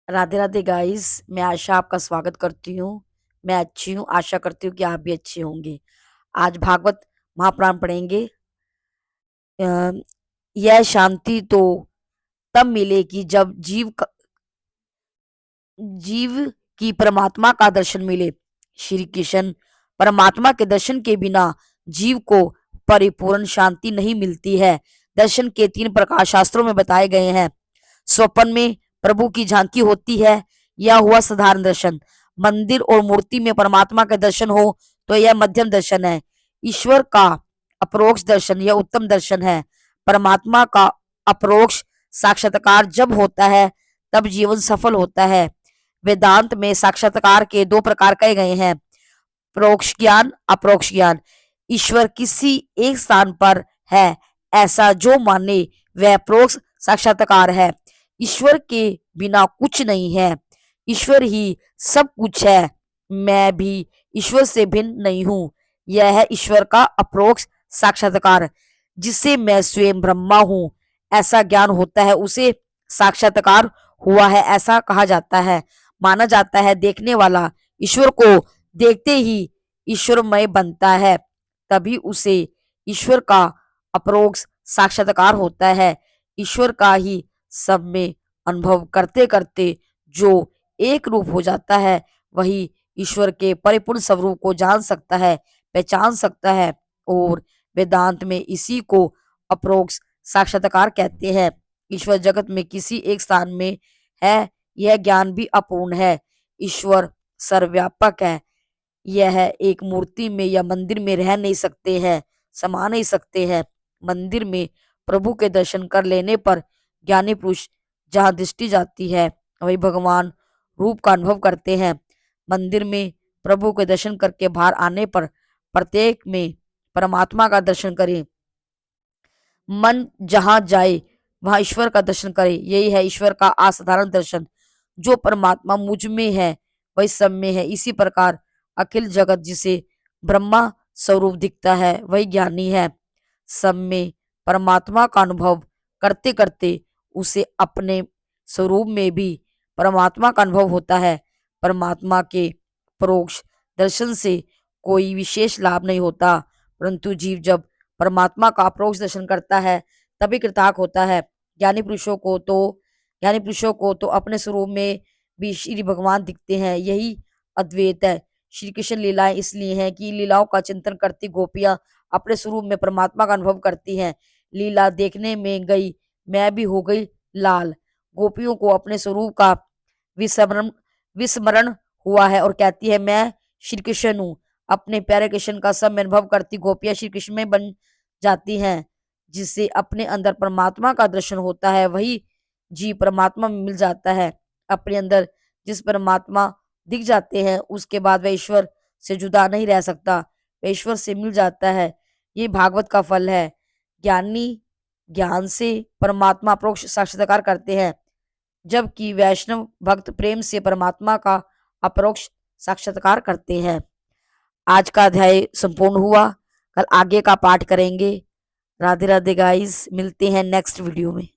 Radhe Radhe guys. मैं आशा आपका स्वागत करती हूँ। मैं अच्छी हूँ, आशा करती हूँ कि आप भी अच्छे होंगे। आज भागवत महापुराण पढ़ेंगे। अ, यह शांति तो तब मिलेगी जब जीव की परमात्मा का दर्शन मिले। श्री कृष्ण परमात्मा के दर्शन के बिना जीव को परिपूर्ण शांति नहीं मिलती है। दर्शन के 3 प्रकार शास्त्रों में बताए गए हैं। स्वप्न में प्रभु की झांकी होती है, यह हुआ साधारण दर्शन। मंदिर और मूर्ति में परमात्मा के दर्शन हो तो यह मध्यम दर्शन है। ईश्वर का अपरोक्ष दर्शन यह उत्तम दर्शन है। परमात्मा का अपरोक्ष साक्षात्कार जब होता है तब जीवन सफल होता है। वेदांत में साक्षात्कार के 2 प्रकार कहे गए हैं, प्रोक्ष ज्ञान, अप्रोक्ष ज्ञान। ईश्वर किसी एक स्थान पर है ऐसा जो माने वह प्रोक्ष साक्षात्कार है। ईश्वर के बिना कुछ नहीं है, ईश्वर ही सब कुछ है। मैं भी ईश्वर से भिन्न नहीं हूं, यह है ईश्वर का अप्रोक्ष साक्षात्कार। जिससे मैं स्वयं ब्रह्मा हूं ऐसा ज्ञान होता है उसे साक्षात्कार हुआ है ऐसा कहा जाता है। माना जाता है देखने वाला ईश्वर को देखते ही ईश्वरमय बनता है, तभी उसे ईश्वर का अपरोक्ष साक्षात्कार होता है। ईश्वर का ही सब में अनुभव करते करते जो एक रूप हो जाता है वही ईश्वर के परिपूर्ण स्वरूप को जान सकता है, पहचान सकता है। और वेदांत में इसी को अपरोक्ष साक्षात्कार कहते हैं। ईश्वर जगत में किसी एक स्थान में है, यह ज्ञान भी अपूर्ण है। ईश्वर सर्वव्यापक है, यह एक मूर्ति में या मंदिर में रह नहीं सकते हैं, समा नहीं सकते हैं। मंदिर में प्रभु के दर्शन कर लेने पर ज्ञानी पुरुष जहाँ दृष्टि जाती है वही भगवान रूप का अनुभव करते हैं। मंदिर में प्रभु के दर्शन करके बाहर आने पर प्रत्येक में परमात्मा का दर्शन करें। मन जहां जाए वहां ईश्वर का दर्शन करे, यही है ईश्वर का असाधारण दर्शन। जो परमात्मा मुझ में है वही सब में है। इसी प्रकार अखिल जगत जिसे ब्रह्मा स्वरूप दिखता है वही ज्ञानी है। सब में परमात्मा का अनुभव करते करते उसे अपने स्वरूप में भी परमात्मा का अनुभव होता है। परमात्मा के परोक्ष दर्शन से कोई विशेष लाभ नहीं होता, परंतु जीव जब परमात्मा का अपरोक्ष दर्शन करता है तभी कृतार्थ होता है। ज्ञानी पुरुषों को तो अपने स्वरूप में भी श्री भगवान दिखते हैं, यही अद्वैत है। श्री कृष्ण लीलाएं इसलिए हैं कि लीलाओं का चिंतन करती गोपियां अपने स्वरूप में परमात्मा का अनुभव करती हैं। लीला देखने में गई मैं भी हो गई लाल। गोपियों को अपने स्वरूप का विस्मरण विस्मरण हुआ है और कहती है मैं श्री कृष्ण हूँ। अपने प्यारे कृष्ण का सब में अनुभव करती गोपियां श्री कृष्ण में बन जाती हैं। जिससे अपने अंदर परमात्मा का दर्शन होता है वही जीव परमात्मा में मिल जाता है। अपने अंदर जिस परमात्मा दिख जाते हैं उसके बाद वह ईश्वर से जुदा नहीं रह सकता, वह ईश्वर से मिल जाता है। ये भागवत का फल है। ज्ञानी ज्ञान से परमात्मा अपरोक्ष साक्षात्कार करते हैं, जबकि वैष्णव भक्त प्रेम से परमात्मा का अपरोक्ष साक्षात्कार करते हैं। आज का अध्याय संपूर्ण हुआ, कल आगे का पाठ करेंगे। राधे राधे गाइस, मिलते हैं नेक्स्ट वीडियो में।